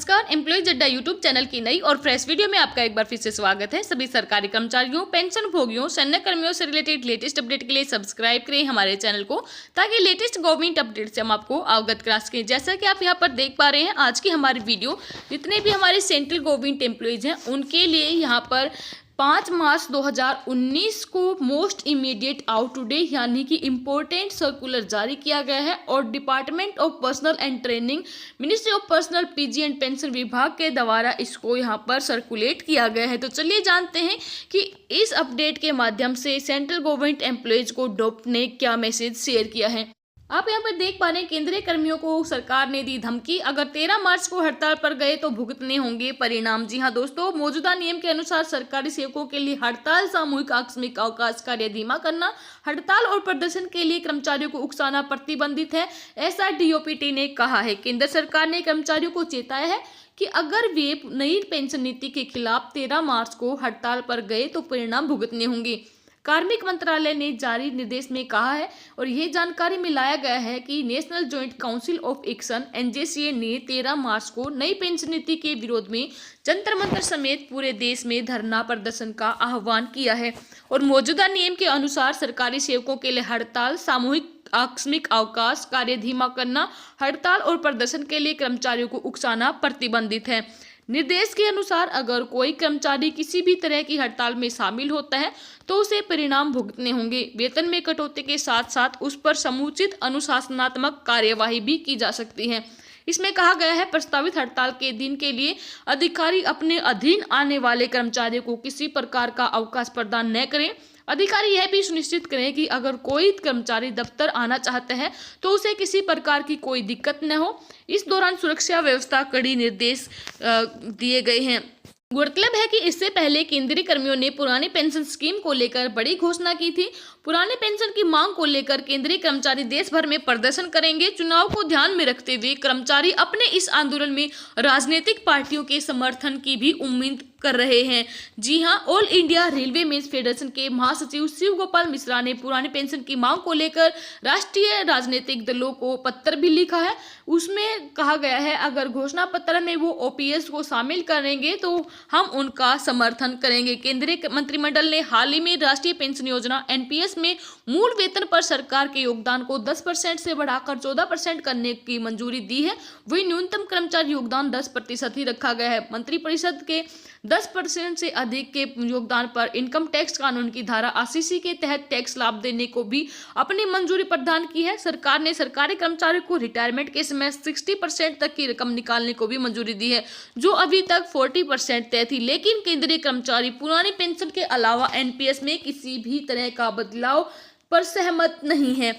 नमस्कार, एम्प्लॉयज अड्डा YouTube channel की नई और फ्रेश वीडियो में आपका एक बार फिर से स्वागत है। सभी सरकारी कर्मचारियों, पेंशन भोगियों, सैन्य कर्मियों से रिलेटेड लेटेस्ट अपडेट के लिए सब्सक्राइब करें हमारे चैनल को, ताकि लेटेस्ट गवर्नमेंट अपडेट से हम आपको अवगत करा सकें। जैसा कि आप यहां पर देख पा रहे हैं, आज की हमारी वीडियो जितने भी हमारे सेंट्रल गवर्नमेंट एम्प्लॉयज हैं उनके लिए यहाँ पर 5 मार्च 2019 को मोस्ट इमीडिएट आउट टुडे यानी कि इम्पोर्टेंट सर्कुलर जारी किया गया है और department of personal and training, ministry of personal, PG and pension विभाग के द्वारा इसको यहाँ पर सर्कुलेट किया गया है। तो चलिए जानते हैं कि इस अपडेट के माध्यम से सेंट्रल गवर्नमेंट एम्प्लॉयज को डॉप ने क्या मैसेज शेयर किया है। आप यहाँ पर देख पा रहे हैं, केंद्रीय कर्मियों को सरकार ने दी धमकी, अगर 13 मार्च को हड़ताल पर गए तो भुगतने होंगे परिणाम। जी हाँ दोस्तों, मौजूदा नियम के अनुसार सरकारी सेवकों के लिए हड़ताल, सामूहिक आकस्मिक अवकाश, कार्य धीमा करना, हड़ताल और प्रदर्शन के लिए कर्मचारियों को उकसाना प्रतिबंधित है, ऐसा डीओपीटी ने कहा है। केंद्र सरकार ने कर्मचारियों को चेताया है कि अगर वे नई पेंशन नीति के खिलाफ 13 मार्च को हड़ताल पर गए तो परिणाम भुगतने होंगे। कार्मिक मंत्रालय ने जारी निर्देश में कहा है और यह जानकारी में लाया गया है कि national joint council of action NJCA ने 13 मार्च को नई पेंशन नीति के विरोध में जंतर मंतर समेत पूरे देश में धरना प्रदर्शन का आह्वान किया है और मौजूदा नियम के अनुसार सरकारी सेवकों के लिए हड़ताल, सामूहिक आकस्मिक अवकाश, कार्य धीमा करना, हड़ताल और प्रदर्शन के लिए कर्मचारियों को उकसाना प्रतिबंधित है। निर्देश के अनुसार अगर कोई कर्मचारी किसी भी तरह की हड़ताल में शामिल होता है तो उसे परिणाम भुगतने होंगे। वेतन में कटौती के साथ साथ उस पर समुचित अनुशासनात्मक कार्यवाही भी की जा सकती है। इसमें कहा गया है, प्रस्तावित हड़ताल के दिन के लिए अधिकारी अपने अधीन आने वाले कर्मचारियों को किसी प्रकार का अवकाश प्रदान न करें। अधिकारी यह भी सुनिश्चित करें कि अगर कोई कर्मचारी दफ्तर आना चाहता है तो उसे किसी प्रकार की कोई दिक्कत न हो। इस दौरान सुरक्षा व्यवस्था कड़ी निर्देश दिए गए हैं। गौरतलब है कि इससे पहले केंद्रीय कर्मियों ने पुरानी पेंशन स्कीम को लेकर बड़ी घोषणा की थी। पुरानी पेंशन की मांग को लेकर केंद्रीय कर्मचारी देश भर में प्रदर्शन करेंगे। चुनाव को ध्यान में रखते हुए कर्मचारी अपने इस आंदोलन में राजनीतिक पार्टियों के समर्थन की भी उम्मीद कर रहे हैं। जी हां, all India railway men's federation के महासचिव शिव गोपाल मिश्रा ने पुरानी पेंशन की मांग को लेकर राष्ट्रीय राजनीतिक दलों को पत्र भी लिखा है। उसमें कहा गया है, अगर घोषणा पत्र में वो ओपीएस को शामिल करेंगे तो हम उनका समर्थन करेंगे। केंद्रीय मंत्रिमंडल ने हाल ही में राष्ट्रीय पेंशन योजना एनपीएस में मूल वेतन पर सरकार के योगदान को 10% से बढ़ाकर 14% करने की मंजूरी दी है। वही न्यूनतम कर्मचारी योगदान 10% ही रखा गया है। मंत्रिपरिषद के 10% से अधिक के योगदान पर इनकम टैक्स कानून की धारा 80 के तहत टैक्स लाभ देने को भी अपनी मंजूरी प्रदान की है। सरकार ने सरकारी कर्मचारियों को रिटायरमेंट के समय 60% तक की रकम निकालने को भी मंजूरी दी है, जो अभी तक 40% तय थी। लेकिन केंद्रीय कर्मचारी पुरानी पेंशन के अलावा एनपीएस में किसी भी तरह का बदलाव पर सहमत नहीं है।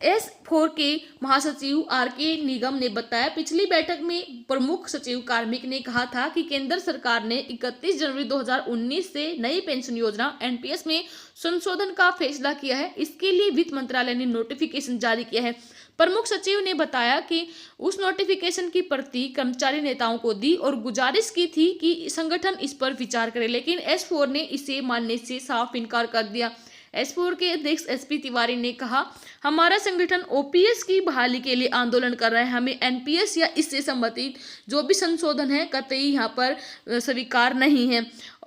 S4 के महासचिव आर.के. निगम ने बताया, पिछली बैठक में प्रमुख सचिव कार्मिक ने कहा था कि केंद्र सरकार ने 31 जनवरी 2019 से नई पेंशन योजना एनपीएस में संशोधन का फैसला किया है। इसके लिए वित्त मंत्रालय ने नोटिफिकेशन जारी किया है। प्रमुख सचिव ने बताया कि उस नोटिफिकेशन की प्रति कर्मचारी नेताओं को दी और गुजारिश की थी कि संगठन इस पर विचार करे, लेकिन S4 ने इसे मानने से साफ इनकार कर दिया। S4 के अध्यक्ष एसपी तिवारी ने कहा, हमारा संगठन ओपीएस की बहाली के लिए आंदोलन कर रहा है। हमें एनपीएस या इससे संबंधित जो भी संशोधन है कतई यहाँ पर स्वीकार नहीं है।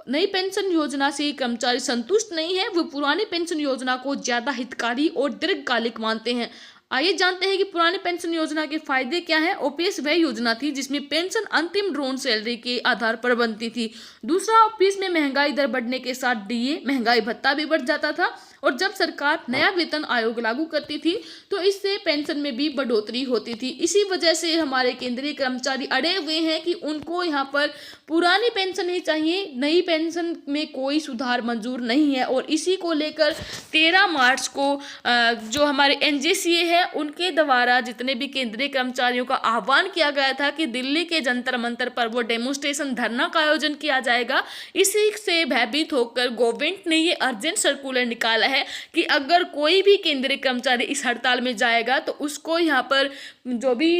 नई पेंशन योजना से कर्मचारी संतुष्ट नहीं है, वो पुरानी पेंशन योजना को ज्यादा हितकारी और दीर्घकालिक मानते हैं। आइए जानते हैं कि पुरानी पेंशन योजना के फायदे क्या हैं। ओपीएस वह योजना थी जिसमें पेंशन अंतिम ड्रोन सैलरी के आधार पर बनती थी। दूसरा, ओपीएस में महंगाई दर बढ़ने के साथ डीए महंगाई भत्ता भी बढ़ जाता था और जब सरकार नया वेतन आयोग लागू करती थी तो इससे पेंशन में भी बढ़ोतरी होती थी। इसी वजह से हमारे केंद्रीय कर्मचारी अड़े हुए हैं कि उनको यहाँ पर पुरानी पेंशन ही चाहिए, नई पेंशन में कोई सुधार मंजूर नहीं है। और इसी को लेकर 13 मार्च को जो हमारे एनजेसीए है उनके द्वारा जितने भी केंद्रीय कर्मचारियों का आह्वान किया गया था कि दिल्ली के जंतर मंतर पर वो डेमोन्स्ट्रेशन, धरना का आयोजन किया जाएगा। इसी से भयभीत होकर गवर्नमेंट ने ये अर्जेंट सर्कुलर निकाला है। है कि अगर कोई भी केंद्रीय कर्मचारी इस हड़ताल में जाएगा तो उसको यहाँ पर जो भी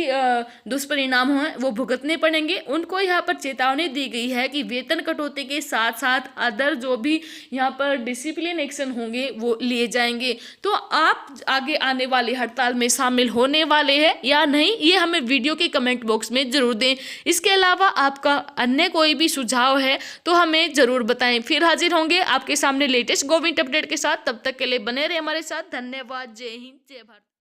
दुष्परिणाम हो वो भुगतने पड़ेंगे। उनको यहाँ पर चेतावनी दी गई है कि वेतन कटौती के साथ साथ अदर जो भी यहाँ पर डिसिप्लिन एक्शन होंगे वो लिए जाएंगे। तो आप आगे आने वाली हड़ताल में शामिल होने वाले हैं या नहीं, ये हमें वीडियो के कमेंट बॉक्स में जरूर दें। इसके अलावा आपका अन्य कोई भी सुझाव है तो हमें जरूर बताएं। फिर हाजिर होंगे आपके सामने लेटेस्ट गवर्नमेंट अपडेट के साथ। तब तक के लिए बने रहे हमारे साथ। धन्यवाद। जय हिंद, जय भारत।